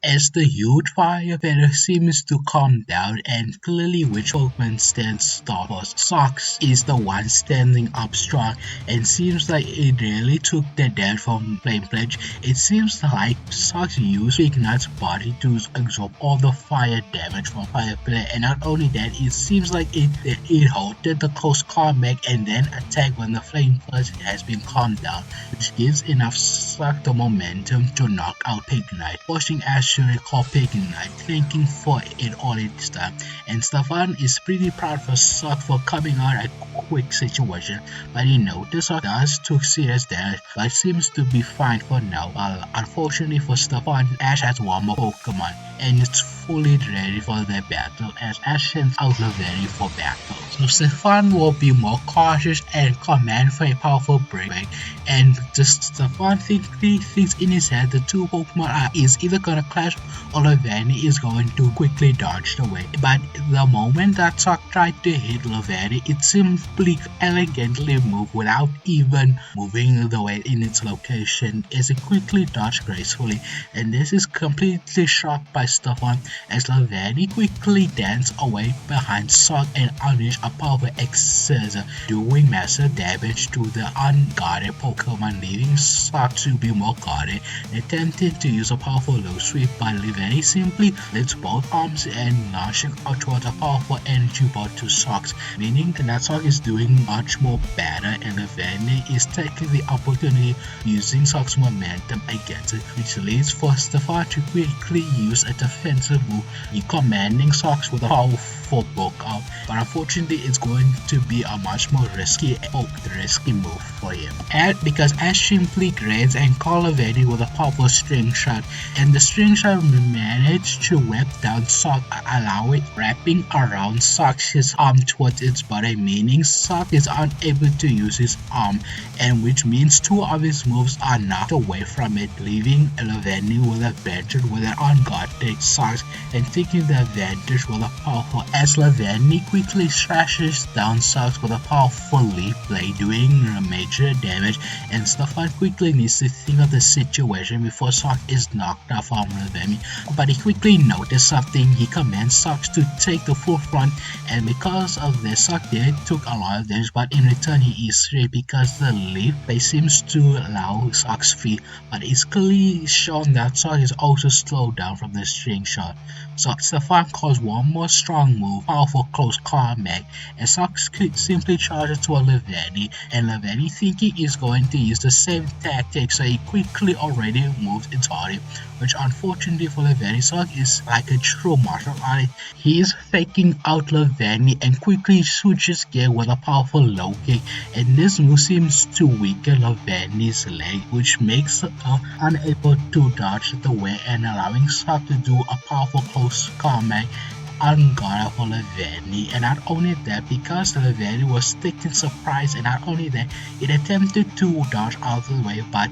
as the huge fire feather seems to calm down and clearly which Pokemon stands tall. Socks is the one standing up strong and seems like it really took the damage from Flame Pledge. It seems like Socks used Big Nut's body to absorb all the fire damage from Fire Pillar, and not only that, it seems like it halted the close combat and then attacked when the Flame Pledge has been calmed down, which gives enough Sock the momentum to knock out Pignite, forcing Ash to recall Pignite, thanking for it all this time. And Stefan is pretty proud for Sock for coming out a quick situation, but he noticed Sock does took serious damage, but seems to be fine for now. Unfortunately for Stefan, Ash has one more Pokemon, and it's fully ready for their battle as Ash sends out Laveri for battle. So Stefan will be more cautious and command for a powerful break, and just Stefan thinks in his head the two Pokemon is either gonna clash or Laveri is going to quickly dodge away. But the moment that Sock tried to hit Laveri, it simply elegantly moved without even moving the way in its location as it quickly dodged gracefully, and this is completely shocked by Stefan as Laveri quickly danced away behind Sock and unleashed a powerful X-Scissor, doing massive damage to the unguarded Pokemon, leaving Sock to be more guarded and attempted to use a powerful low sweep, but Laveri simply lifts both arms and launching out towards a powerful energy ball to Sock, meaning that Sock is doing much more better and Laveri is taking the opportunity using Sock's momentum against it, which leads for Stefan to quickly use a defensive move, commanding Sock with a powerful bulk out, but unfortunately it's going to be a much more risky move for him. Because Ash simply grabs and calls Laveri with a powerful string shot, and the string shot managed to whip down Sock, allowing wrapping around Sock's arm towards its body, meaning Sock is unable to use his arm, and which means two of his moves are knocked away from it, leaving Laveri with advantage with an unguarded Sock and taking the advantage with a powerful as Laveri quickly slashes down Sock with a powerful leaf blade, doing major damage, and Stefan quickly needs to think of the situation before Sock is knocked out from Laveri, but he quickly noticed something. He commands Sock to take the full front, and because of this, Sock did took a lot of damage, but in return he is free because the leaf blade seems to allow Sock's free, but it's clearly shown that Sock is also slowed down from the string shot. So Stefan calls one more strong move, powerful close combat, and Sock simply charges toward Laveri, and Laveri thinking is going to use the same tactic, so he quickly already moves its body, which unfortunately for Laveri, Sock is like a true martial artist. He is faking out Laveri and quickly switches gear with a powerful low kick, and this move seems to weaken Laveri's leg, which makes her unable to dodge the way and allowing Sock to do a powerful close combat unguarded for Laveri. And not only that, because Laveri was taken surprise, and not only that, it attempted to dodge out of the way, but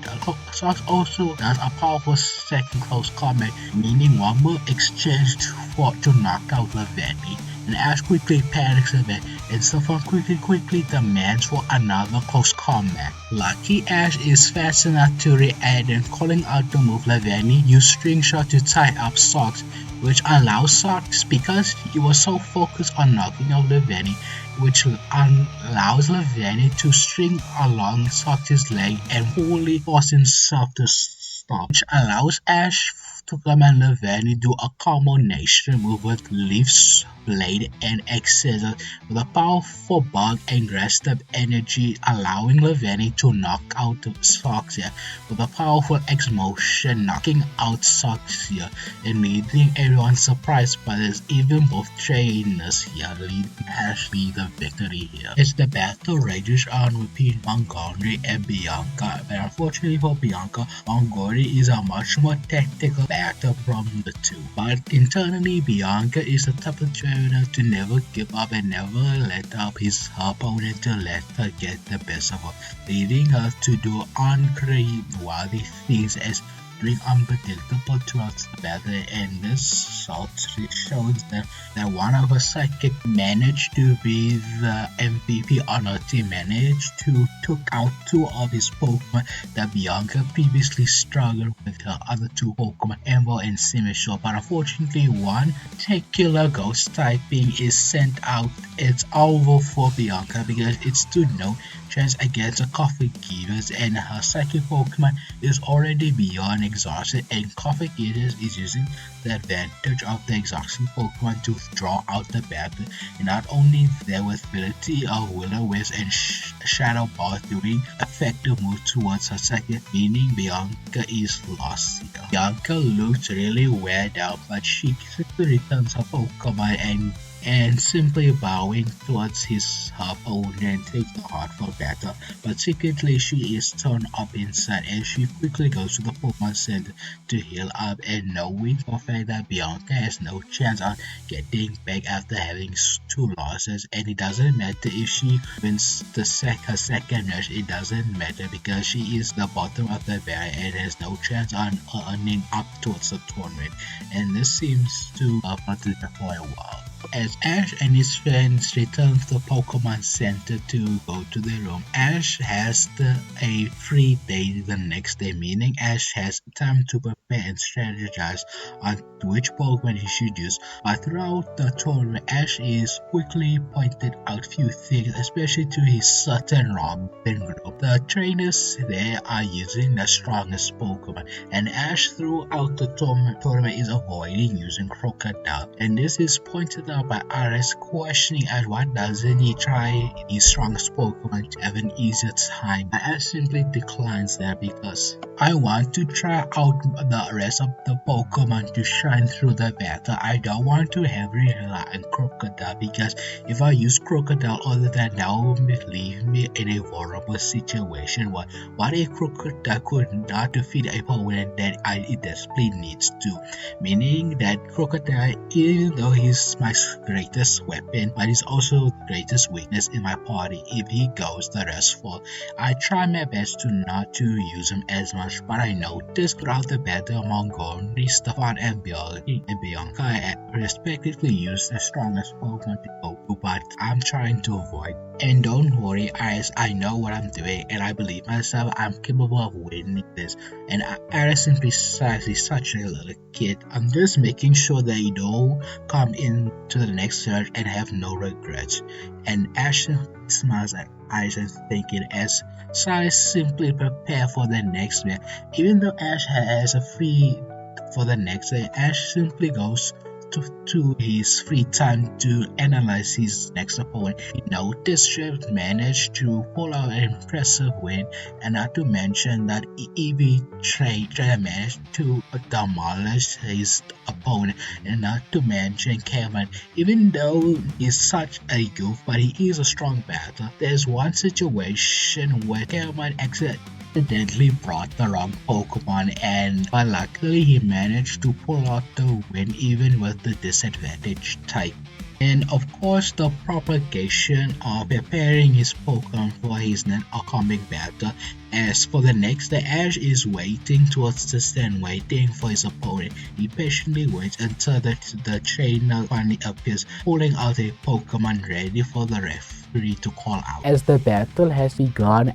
Sock also does a powerful second close combat, meaning one move exchanged to knock out Laveri. And Ash quickly panics a bit, and Stefan quickly demands for another close combat. Lucky Ash is fast enough to react and calling out the move Laveri used string shot to tie up Sock, which allows Sock, because he was so focused on knocking out Laveri, which allows Laveri to string along Sock's leg and fully force himself to stop, which allows Ash to command Laveri do a combination move with Leaf's Blade and X-Scissors with a powerful bug and grass step energy, allowing Laveri to knock out the Sox here with a powerful X-Motion, knocking out Sox here and leading everyone surprised, but there's even both trainers here leading Ashley the victory here. As the battle rages on between Montgomery and Bianca, but unfortunately for Bianca, Montgomery is a much more tactical battle from the two, but internally Bianca is the type of trainer to never give up and never let up his opponent to let her get the best of her, leading her to do uncrazy things as being unpredictable throughout the battle, and this result shows that one of her psychic managed to be the MVP on her team, managed to took out two of his Pokemon that Bianca previously struggled with her other two Pokemon, Ember and Simiso, but unfortunately one particular ghost typing is sent out. It's over for Bianca because it stood no chance against a Coffee Givers, and her psychic Pokemon is already beyond exhausted, and Coffee Givers is using the advantage of the exhausted Pokemon to draw out the battle, and not only there with ability of Will-O-Wisp and Shadow Ball doing effective move towards her second, meaning Bianca is lost here. Bianca looks really wear down, but she quickly returns her Pokemon and simply bowing towards her opponent takes the heartful battle, but secretly she is torn up inside and she quickly goes to the Pokemon Center to heal up, and knowing for a fact that Bianca has no chance on getting back after having two losses, and it doesn't matter if she wins her second match, it doesn't matter because she is the bottom of the barrel and has no chance on earning up towards the tournament, and this seems to have lasted for a while. As Ash and his friends return to the Pokemon Center to go to their room, Ash has a free day the next day, meaning Ash has time to prepare and strategize on which Pokemon he should use. But throughout the tournament, Ash is quickly pointed out few things, especially to his certain Robin group. The trainers there are using the strongest Pokemon, and Ash throughout the tournament is avoiding using Krookodile, and this is pointed out by RS questioning Ash why doesn't he try his strongest Pokemon to have an easier time. Ash simply declines that because I want to try out the rest of the Pokemon to shine through the battle. I don't want to heavily rely on Krookodile because if I use Krookodile other than that will leave me in a vulnerable situation. What if Krookodile could not defeat a opponent that it desperately needs to? Meaning that Krookodile, even though he's my greatest weapon, but he's also the greatest weakness in my party. If he goes, the rest fall. I try my best to not to use him as much, but I noticed throughout the battle Montgomery, Stefan and Bianca respectively used the strongest Pokemon to go to, but I'm trying to avoid. And don't worry guys, I know what I'm doing and I believe myself I'm capable of winning this, and I simply is such a little kid. I'm just making sure that you don't come into the next search and have no regrets. And Ash smiles at eyes and thinking as Sai simply prepare for the next one. Even though Ash has a free for the next day, Ash simply goes to his free time to analyze his next opponent. He noticed Shift managed to pull out an impressive win, and not to mention that EV Trader managed to demolish his opponent, and not to mention Cameron. Even though he's such a goof, but he is a strong batter. There's one situation where Cameron accidentally brought the wrong Pokemon, but luckily he managed to pull out the win even with the disadvantaged type. And of course the propagation of preparing his Pokemon for his upcoming battle. As for the next day, Ash is waiting towards the stand, waiting for his opponent. He patiently waits until the trainer finally appears, pulling out a Pokemon ready for the referee to call out. As the battle has begun,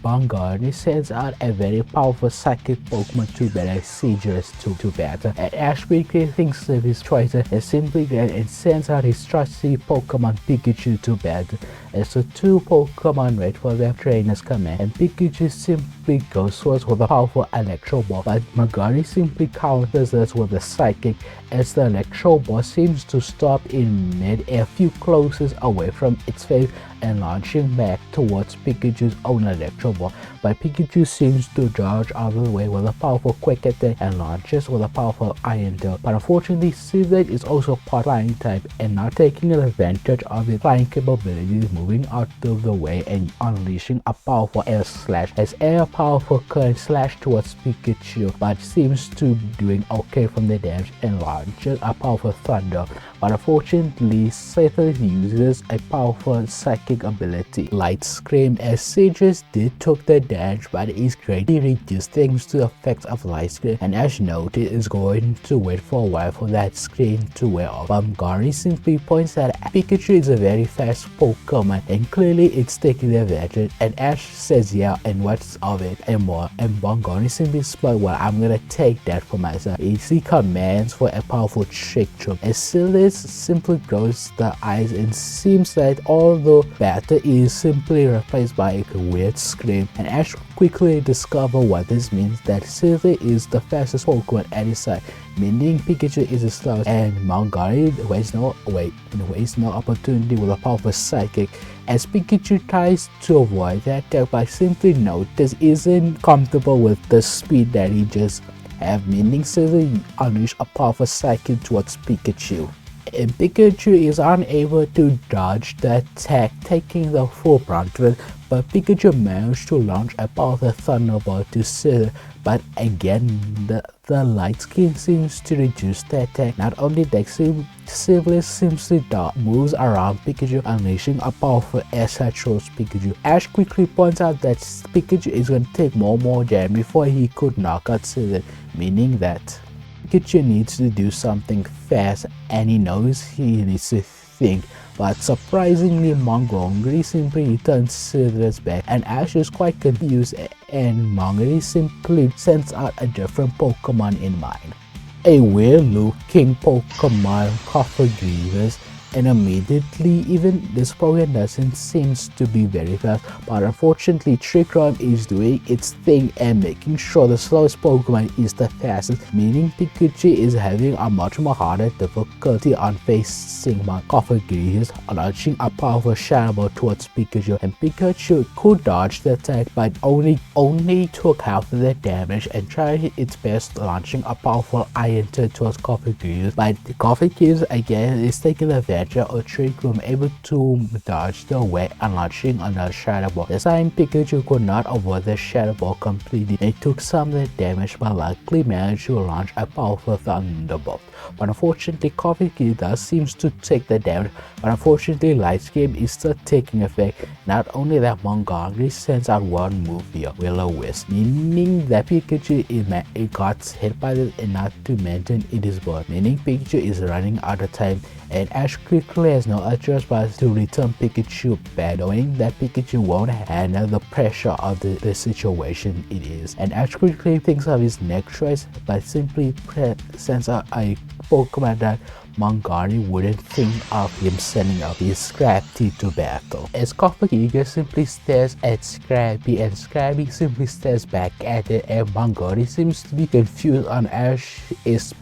Montgomery sends out a very powerful psychic Pokemon to battle Siegers to battle, and Ash quickly thinks of his choice and simply grabs and sends out his trusty Pokemon Pikachu to battle. As the two Pokemon wait for their trainer's command, and Pikachu simply goes towards with a powerful Electro Ball, but Montgomery simply counters this with a Psychic as the Electro Ball seems to stop in mid-air few closest away from its face and launching back towards Pikachu's own Electro Ball, but Pikachu seems to dodge out of the way with a powerful Quick Attack and launches with a powerful Iron Tail. But unfortunately, Seablade is also part flying type and not taking advantage of its flying capability move moving out of the way and unleashing a powerful air slash. As air powerful current slash towards Pikachu, but seems to be doing okay from the damage and launches a powerful thunder. But unfortunately, Scyther uses a powerful psychic ability, Light Scream, as Sages did took the damage but is greatly reduced thanks to the effects of Light Scream, and as noted is going to wait for a while for that screen to wear off. Montgomery simply points that Pikachu is a very fast Pokemon and clearly it's taking the advantage, and Ash says yeah and what's of it and more, and Montgomery simply spoils, well, I'm gonna take that for myself. He commands for a powerful Shake Drum, as Silas simply closes the eyes and seems that although Batter is simply replaced by a weird scream, and Ash quickly discover what this means, that Scyther is the fastest Pokemon at his side, meaning Pikachu is the slowest, and Montgomery wastes no opportunity with a powerful Psychic, as Pikachu tries to avoid the attack but simply notice isn't comfortable with the speed that he just have, meaning Scyther unleash a powerful Psychic towards Pikachu. And Pikachu is unable to dodge the attack, taking the full brunt of it, but Pikachu managed to launch a powerful Thunderbolt to Scyther, but again the light skin seems to reduce the attack. Not only that, Scyther simply moves around Pikachu, unleashing a powerful air slash towards Pikachu. Ash quickly points out that Pikachu is going to take more damage before he could knock out Scyther, meaning that Pikachu needs to do something fast and he knows he needs to think, but surprisingly Montgomery simply returns Scyther's back, and Ash is quite confused and Montgomery simply sends out a different Pokemon in mind. A weird looking Pokemon, krookodile, and immediately even this Pokemon doesn't seem to be very fast, but unfortunately Trick Room is doing its thing and making sure the slowest Pokemon is the fastest, meaning Pikachu is having a much more harder difficulty on facing krookodile, launching a powerful Shadow Ball towards Pikachu, and Pikachu could dodge the attack but only took half of the damage and tried its best launching a powerful Iron Turn towards krookodile, but krookodile again is taking advantage or Trick Room able to dodge the way and launching another Shadow Ball. This time Pikachu could not avoid the Shadow Ball completely. It took some of the damage but luckily managed to launch a powerful Thunderbolt. But unfortunately krookodile does seems to take the damage, but unfortunately Light Scream is still taking effect. Not only that, Montgomery sends out one move here, Will-O-Wisp, meaning that Pikachu it got hit by this, and not to mention it is burnt, meaning Pikachu is running out of time, and Ash quickly has no other choice but to return Pikachu back, knowing that Pikachu won't handle the pressure of the situation it is. And Ash quickly thinks of his next choice but simply sends out a Pokemon that Montgomery wouldn't think of him sending out his Scrappy to battle. As krookodile simply stares at Scrappy and Scrappy simply stares back at it, and Montgomery seems to be confused on Ash's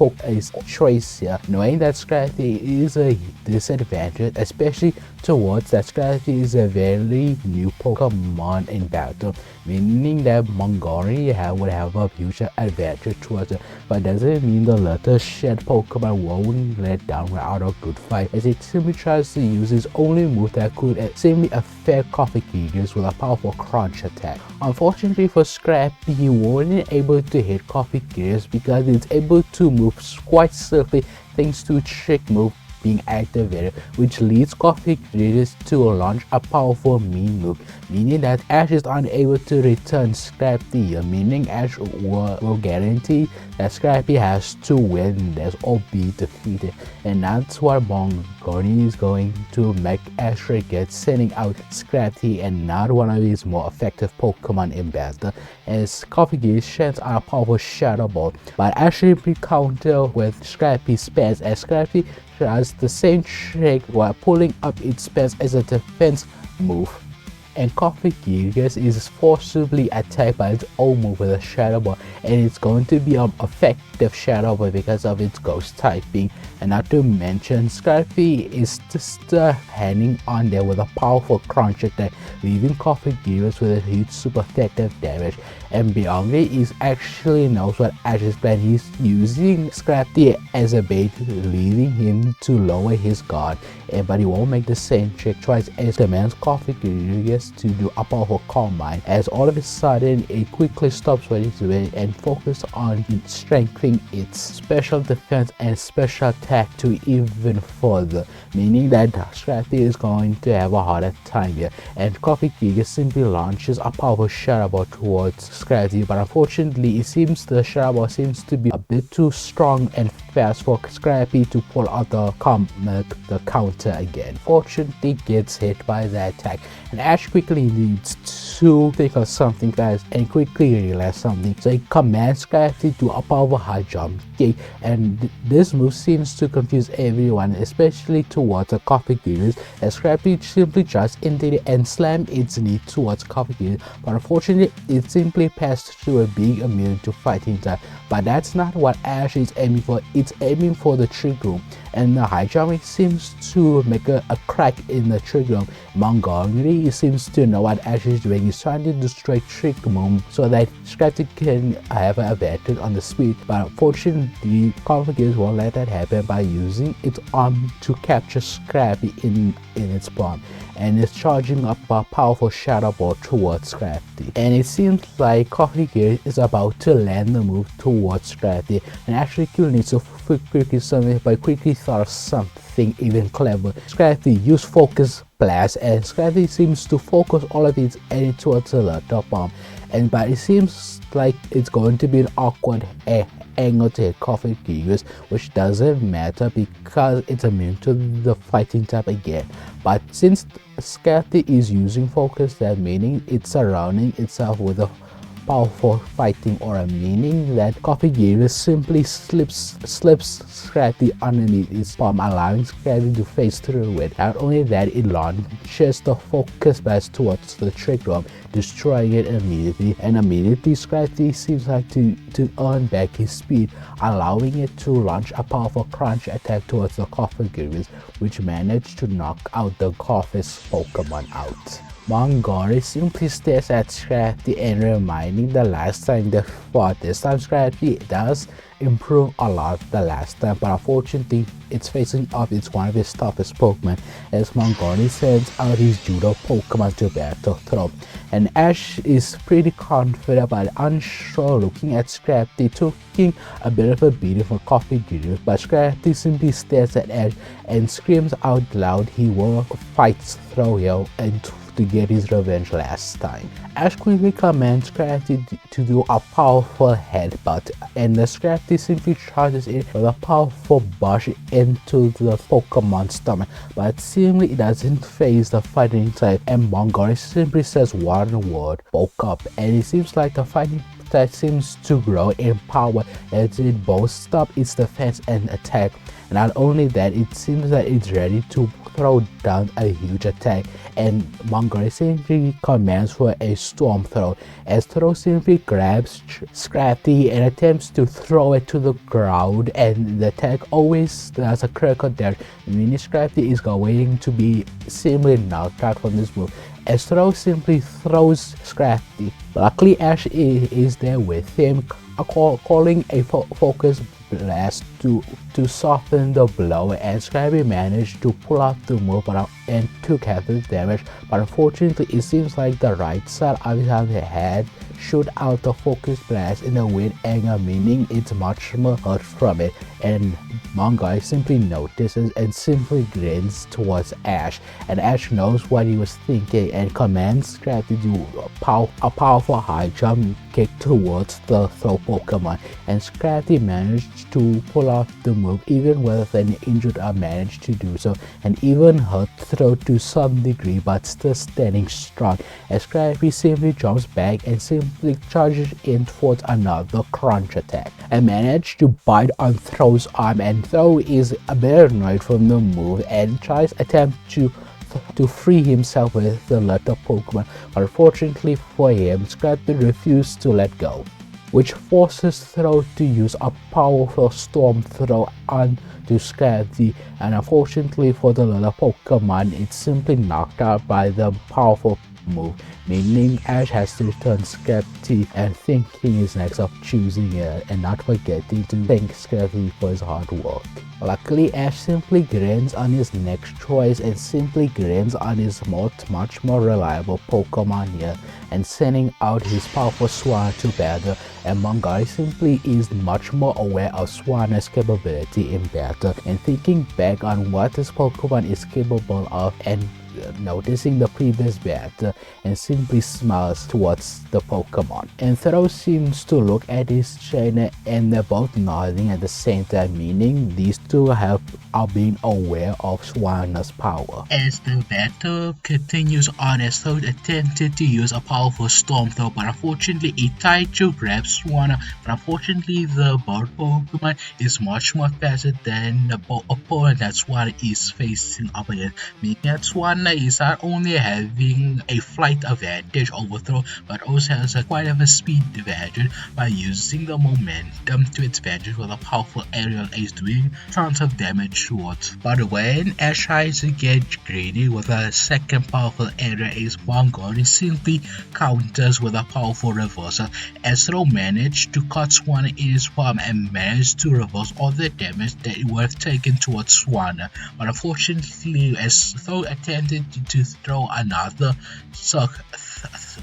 choice here, knowing that Scrappy is a disadvantage, especially towards that Scrappy is a very new Pokemon in battle, meaning that Montgomery would have a huge advantage towards it, but doesn't mean the little shit Pokemon won't let down without a good fight, as it simply tries to use his only move that could simply affect krookodile with a powerful crunch attack. Unfortunately for Scrappy, he wasn't able to hit krookodile because it's able to move quite swiftly thanks to Trick move being activated, which leads krookodile to launch a powerful mean move, meaning that Ash is unable to return Scrappy, meaning Ash will guarantee that Scrappy has to win this or be defeated, and that's what Montgomery is going to make Ash forget, sending out Scrappy and not one of his more effective Pokemon in battle, as krookodile sheds out a powerful Shadow Ball, but Ash simply counter with Scrappy's spells, as Scrappy does the same trick while pulling up its spells as a defense move, and krookodile is forcibly attacked by its own move with a Shadow Ball, and it's going to be an effective Shadow Ball because of its ghost typing. And not to mention, Scrappy is just hanging on there with a powerful crunch attack, leaving krookodile with a huge super effective damage. and Bianca is actually knows what Ash's plan. He's using Scrappy as a bait, leading him to lower his guard, but he won't make the same trick twice as demands coffee gets to do a powerful calm mind, as all of a sudden it quickly stops what it's doing and focuses on strengthening its special defense and special attack to even further, meaning that Scrappy is going to have a harder time here, and Coffee Giga simply launches a powerful shadow ball towards Scrappy, but unfortunately it seems the shadow ball seems to be a bit too strong and fast for Scrappy to pull out the counter again. Fortunately gets hit by the attack, and Ash quickly needs to think of something fast and quickly realize something, so he commands Scrappy to a powerful high jump kick, and this move seems to confuse everyone, especially towards the Coffee Gears, as Scrappy simply jumps into it and slams its knee towards Coffee Gears, but unfortunately it simply passed through a being immune to fighting type. But that's not what Ash is aiming for. It's aiming for the trick room, and the high jumping seems to make a crack in the trick room. Montgomery seems to know what Ash is doing. He's trying to destroy trick room so that Scrappy can have an advantage on the speed, but unfortunately Configures won't let that happen by using its arm to capture Scrappy in its palm, and it's charging up a powerful shadow ball towards Scrappy, and it seems like Coffee Gear is about to land the move towards Scrappy, and actually Q needs to quickly something, but quickly thought of something even clever. Scrappy used focus blast, and Scrappy seems to focus all of its energy towards the letter bomb, but it seems like it's going to be an awkward angle to hit Coffee Gears, which doesn't matter because it's immune to the fighting type again. But since Scrappy is using focus, that meaning it's surrounding itself with a powerful fighting aura, meaning that Coffee Gears simply slips Scrappy underneath its palm, allowing Scrappy to phase through it. Not only that, it launches the focus blast towards the trick room, destroying it immediately, and immediately Scrappy seems like to earn back his speed, allowing it to launch a powerful crunch attack towards the Coffee Gears, which managed to knock out the Coffee's Pokemon out. Montgomery simply stares at Scrappy and reminding the last time they fought. This time Scrappy does improve a lot the last time, but unfortunately it's facing up it's one of his toughest Pokemon, as Montgomery sends out his judo Pokemon to battle throw, and Ash is pretty confident but unsure, looking at Scrappy, taking a bit of a beating for Coffee Gears, but Scrappy simply stares at Ash and screams out loud he will fight throw here and to get his revenge last time. Ash quickly commands Scrappy to do a powerful headbutt, and the Scrappy simply charges in with a powerful bash into the Pokemon's stomach, but seemingly it doesn't phase the fighting type, and Montgomery simply says one word, "Poke up," and it seems like the fighting type seems to grow in power as it both stops its defense and attack. Not only that, it seems that it's ready to throw down a huge attack, and Montgomery simply commands for a storm throw, as Throw simply grabs Scrappy and attempts to throw it to the ground, and the attack always does a krookodile, meaning Scrappy is going to be seemingly knocked out from this move, as Throw simply throws Scrappy. Luckily Ash is there with him, calling a focus blast to soften the blow, and Scrappy managed to pull out the move and took half the damage, but unfortunately it seems like the right side of his head shoot out the focus blast in a weird angle, meaning it's much more hurt from it, and Montgomery simply notices and simply grins towards Ash, and Ash knows what he was thinking and commands Scrappy to do a powerful high jump kick towards the throw Pokemon, and Scrappy managed to pull off the move even with an injured arm, managed to do so, and even hurt Throw to some degree, but still standing strong, as Scrappy simply jumps back and simply charges in towards another crunch attack and managed to bite on Throw's arm, and Throw is a bit annoyed from the move and tries attempt to free himself with the latter Pokemon, but unfortunately for him, Scrappy refused to let go, which forces Throw to use a powerful Storm Throw onto Scrappy, and unfortunately for the latter Pokemon, it's simply knocked out by the powerful move, meaning Ash has to turn skeptic and thinking his next of choosing it and not forgetting to thank Skeptic for his hard work. Luckily, Ash simply grins on his next choice and simply grins on his much more reliable Pokemon here and sending out his powerful Swan to battle, and Montgomery simply is much more aware of Swan's capability in battle and thinking back on what this Pokemon is capable of and noticing the previous battle and simply smiles towards the Pokemon. And Throw seems to look at his trainer and they're both nodding at the same time, meaning these two are being aware of Swan's power. As the battle continues on, as Throw attempted to use a powerful Storm Throw, but unfortunately it tried to grab Swanna, but unfortunately the bird Pokemon is much more faster than the opponent that Swanna is facing up against, meaning that Swanna is not only having a flight advantage over Throw, but also has quite of a speed advantage by using the momentum to its advantage with a powerful aerial ace doing tons of damage towards. But when Ash tries to get greedy with a second powerful aerial ace, Montgomery simply counters with a powerful reversal, as Throw managed to cut Swanna in his palm and managed to reverse all the damage that it would have taken towards Swanna. But unfortunately, as Throw attempted to throw another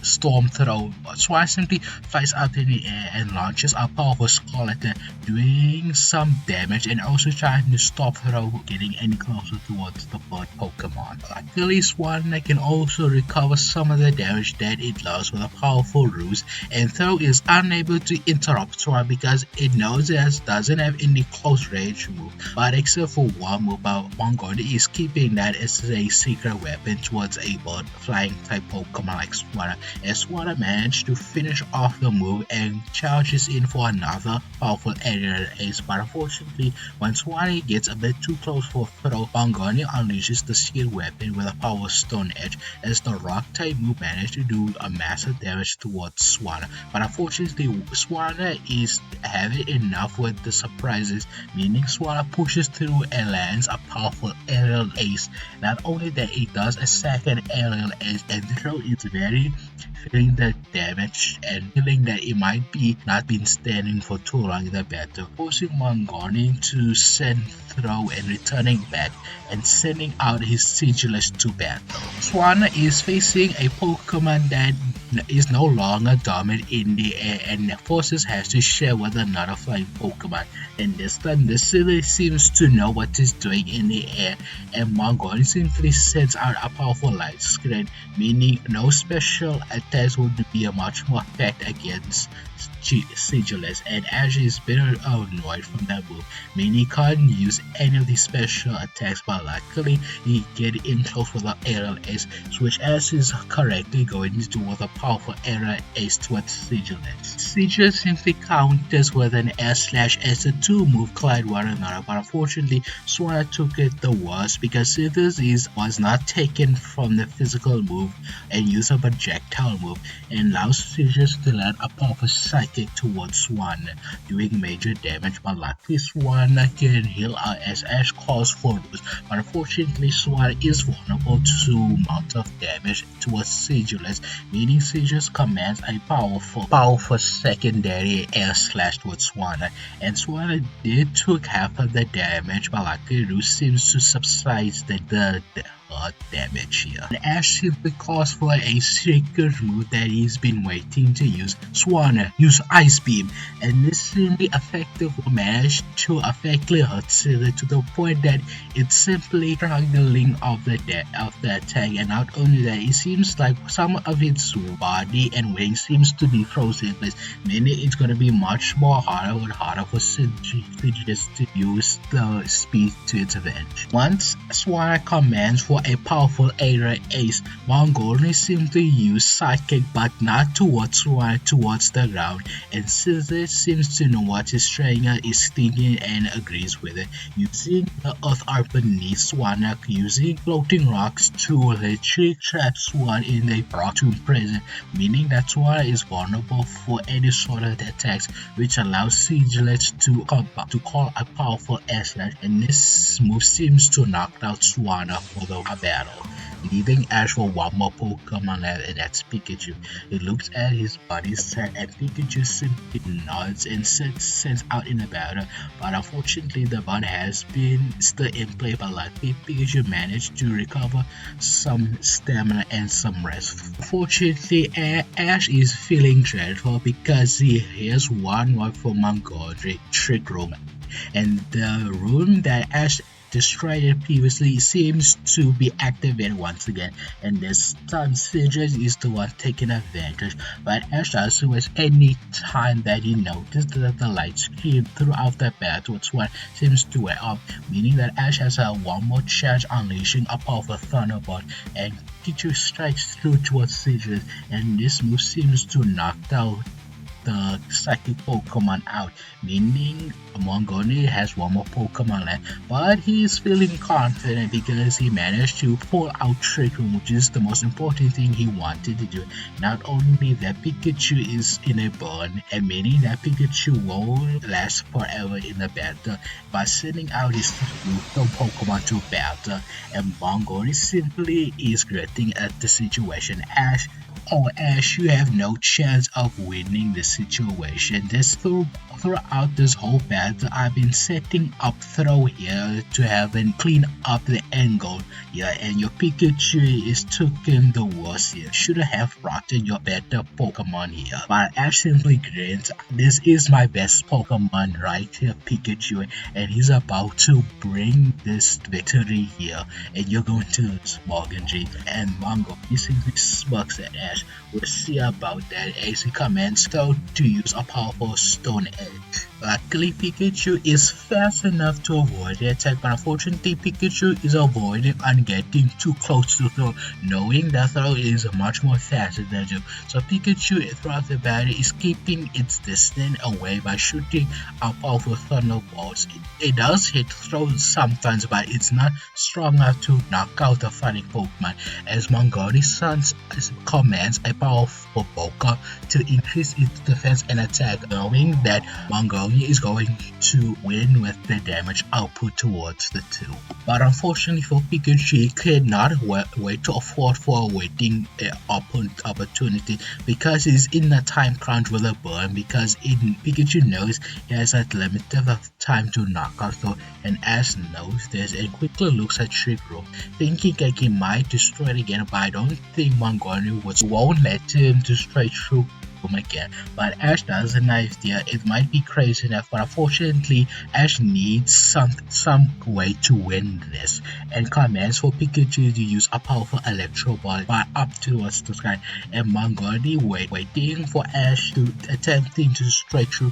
Storm Throw, Swan simply flies up in the air and launches a powerful Skeleton, doing some damage and also trying to stop Throw getting any closer towards the bird Pokemon. Luckily, Swan can also recover some of the damage that it lost with a powerful ruse, and Throw is unable to interrupt Swan because it knows it doesn't have any close range move, but except for one move, Montgomery is keeping that as a secret weapon towards a bird flying type Pokemon like Swanna, as Swanna managed to finish off the move and charges in for another powerful aerial ace, but unfortunately when Swanna gets a bit too close for Throw, Montgomery unleashes the shield weapon with a power Stone Edge, as the rock type move managed to do a massive damage towards Swanna, but unfortunately Swanna is having enough with the surprises, meaning Swanna pushes through and lands a powerful aerial ace. Not only that, it does a second aerial ace, and Throw is very feeling the damage and feeling that it might be not been standing for too long in the battle, forcing Montgomery to send Throw and returning back and sending out his Sigilus to battle. Swanna is facing a Pokemon that is no longer dominant in the air and forces has to share with another flying Pokemon, and this time the Sigilus seems to know what it's doing in the air, and Montgomery simply sends out a powerful light screen, meaning no special attacks would be a much more effect against Sigilus, and Ash is very annoyed from that move, meaning he can't use any of these special attacks, but luckily he get in close with an aerial ace, which Ash is correctly going to do with a powerful aerial ace towards Sigilus. Sigilus simply counters with an S/S, the two move collide one another, but unfortunately Swanna took it the worst because Sigilus was not taken from the physical move and used a projectile move and allows Sigilus to land a powerful psychic towards Swanna, doing major damage, but luckily Swanna can heal out as Ash calls for ruse, but unfortunately Swanna is vulnerable to amount of damage towards Sigilus, meaning Sigilus commands a powerful secondary air slash towards Swanna, and Swanna did took half of the damage, but luckily ruse seems to subside the damage here. And Ash simply calls for a secret move that he's been waiting to use. Swanna use Ice Beam, and this simply effectively managed to effectively hurt Sigilus to the point that it's simply struggling of the attack, and not only that, it seems like some of its body and wings seems to be frozen in place, meaning it's going to be much more harder for Sigilus to use the speed to its advantage. Once Swanna commands for a powerful aerial ace, Montgomery simply used Psychic, but not towards Swanna, towards the ground, and Sigilus seems to know what his trainer is thinking and agrees with it, using the Earth Art beneath Swanna, using floating rocks to literally trap Swanna in a rock tomb prison, meaning that Swanna is vulnerable for any sort of attacks, which allows Sigilus to call a powerful S-slash, and this move seems to knock out Swanna for the a battle, leaving Ash for one more Pokemon left, and that's Pikachu. He looks at his body set, and Pikachu simply nods and sends out in the battle, but unfortunately the bond has been still in play, but luckily Pikachu managed to recover some stamina and some rest. Fortunately, Ash is feeling dreadful because he hears one word from Montgomery, Trick Room, and the room that Ash destroyed previously seems to be activated once again, and this time Sidrus is the one taking advantage, but Ash doesn't waste any time that he noticed that the light screen throughout the battle one seems to wear off, meaning that Ash has one more chance unleashing a powerful Thunderbolt, and Pikachu strikes through towards Sidrus, and this move seems to knock out the psychic Pokemon out, meaning Montgomery has one more Pokemon left, but he is feeling confident because he managed to pull out Trick Room, which is the most important thing he wanted to do. Not only that, Pikachu is in a burn, and meaning that Pikachu won't last forever in the battle by sending out his two Pokemon to battle, and Montgomery simply is gritting at the situation. Ash, you have no chance of winning the situation. Throughout this whole battle, I've been setting up throw here to have and clean up the angle here, and your Pikachu is taking the worst here. Should have brought in your better Pokemon here. But Ash simply grins, this is my best Pokemon right here, Pikachu, and he's about to bring this victory here, and you're going to Montgomery, and Montgomery simply smirks at Ash. We'll see about that as he commands Toad to use a powerful Stone Edge. Luckily, Pikachu is fast enough to avoid the attack, but unfortunately Pikachu is avoiding and getting too close to Throw, knowing that Throw is much more faster than you. So Pikachu throughout the battle is keeping its distance away by shooting a powerful Thunderbolts. It does hit Throw sometimes, but it's not strong enough to knock out the fighting Pokemon, as Montgomery commands a powerful Boka to increase its defense and attack, knowing that Montgomery is going to win with the damage output towards the two. But unfortunately for Pikachu, he could not wait to afford for waiting opportunity because he's in a time crunch with a burn, because Pikachu knows he has a limited time to knock out Thor, and Ash knows this and quickly looks at Trick Room, thinking that he might destroy it again, but I don't think Montgomery won't let him destroy Trick again. But Ash doesn't know if it might be crazy enough, but unfortunately Ash needs some way to win this, and commands for Pikachu to use a powerful Electro Ball up towards the sky, and Montgomery waiting for Ash to attempting to destroy Trick,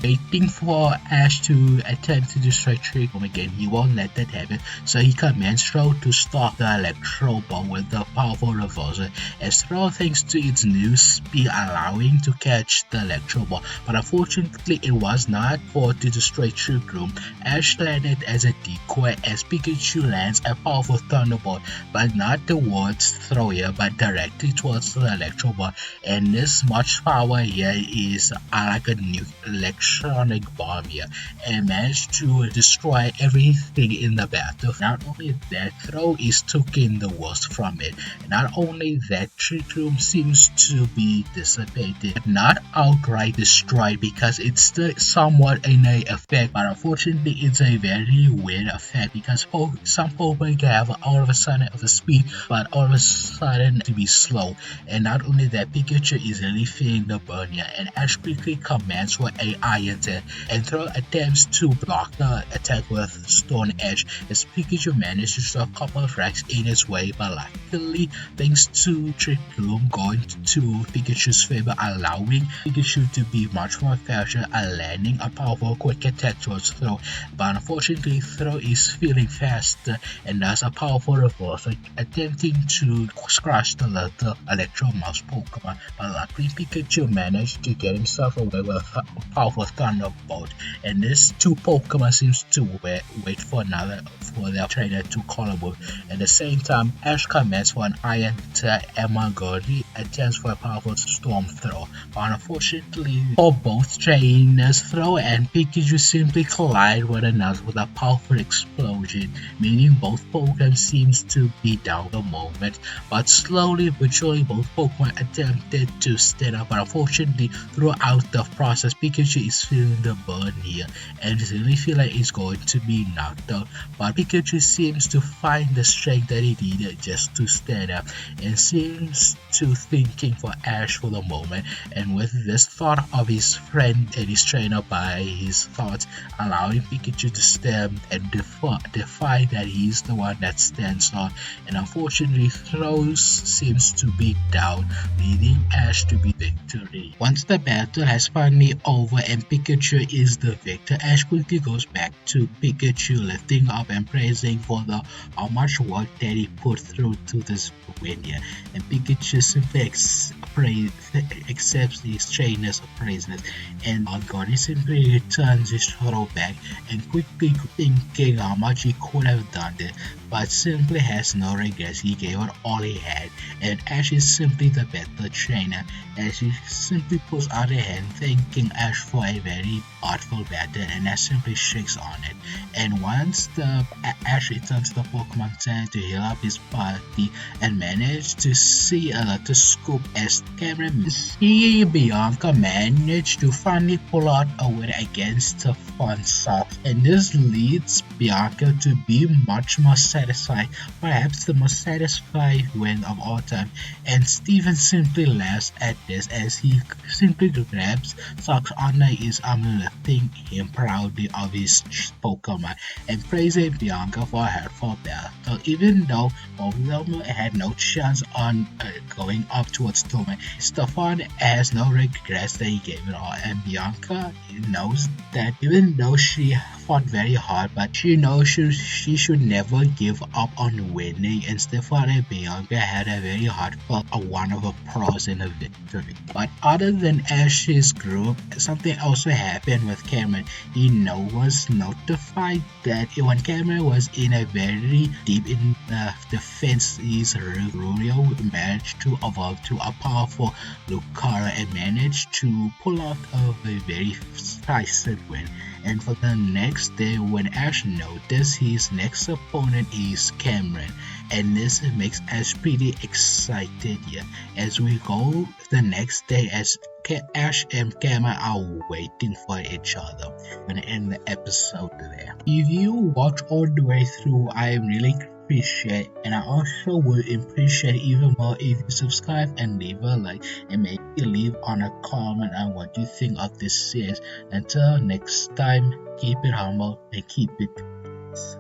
again. He won't let that happen, so he commands Throw to stop the Electro Ball with the powerful reversal, as Throw, thanks to its new speed, allowing to catch the Electro Ball, but unfortunately it was not for to destroy Trick Room. Ash landed as a decoy as Pikachu lands a powerful Thunderbolt, but not towards Throw here, but directly towards the Electro Ball, and this much power here is like a new electronic bomb here, and managed to destroy everything in the battle. Not only that, Throw is taking the worst from it. Not only that, Trick Room seems to be dissipated, not outright destroyed, because it's still somewhat in a effect, but unfortunately it's a very weird effect, because some Pokemon can have all of a sudden of a speed, but all of a sudden to be slow. And not only that, Pikachu is really feeling the burn here, and Ash quickly commands for a Iron Tail, and Throw attempts to block the attack with Stone Edge, as Pikachu manages to throw a couple of racks in its way, but luckily, thanks to Trick Room going to Pikachu's favor, allowing Pikachu to be much more faster at landing a powerful quick attack towards Throw, but unfortunately Throw is feeling faster and does a powerful reversal, attempting to crush the little Electro Mouse Pokemon, but luckily Pikachu managed to get himself away with a powerful Thunderbolt, and these two Pokemon seems to wait for their trainer to call a move. At the same time, Ash commands for an Iron Tail, and Montgomery attempts for a powerful Storm Throw, but But unfortunately for both trainers, Throw and Pikachu simply collide one another with a powerful explosion, meaning both Pokemon seems to be down the moment. But slowly but surely both Pokemon attempted to stand up, but unfortunately throughout the process Pikachu is feeling the burn here and really feel like he's going to be knocked out. But Pikachu seems to find the strength that he needed just to stand up and seems to thinking for Ash for the moment, and with this thought of his friend and his trainer by his thoughts allowing Pikachu to stand and defy that he's the one that stands on, and unfortunately Throws seems to be down, leading Ash to be victory. Once the battle has finally over and Pikachu is the victor, Ash quickly goes back to Pikachu, lifting up and praising for the how much work that he put through to this win here, and Pikachu simply accepts his trainer's praises, and Montgomery simply returns his throwback and quickly thinking how much he could have done it, but simply has no regrets. He gave it all he had, and Ash is simply the better trainer as he simply puts out a hand thanking Ash for a very artful battle, and Ash simply shakes on it. And once the Ash returns to the Pokemon Center to heal up his party and manage to see a little scoop as cameraman see Bianca managed to finally pull out a win against the fun Sox, and this leads Bianca to be much more satisfied, perhaps the most satisfied win of all time, and Steven simply laughs at this as he simply grabs Sox under his arm, lifting him proudly of his Pokemon and praising Bianca for her helpful battle. Even though both of them had no chance on going up towards Tome, Stefan has no regrets that he gave it all, and Bianca knows that even though she fought very hard, but she knows she should never give up on winning, and Stefan and Bianca had a very heartfelt one of the pros in a victory. But other than Ash's group, something also happened with Cameron. He was notified that when Cameron was in a very deep in the defense, his Rulio managed to evolve to a powerful Lucario and managed to pull out a very decisive win. And for the next day, when Ash noticed his next opponent is Cameron, and this makes Ash pretty excited here as we go the next day as Ash and Cameron are waiting for each other. I'm gonna end the episode there. If you watch all the way through, I really appreciate, and I also would appreciate even more if you subscribe and leave a like and maybe leave on a comment on what you think of this series. Until next time, keep it humble and keep it peace.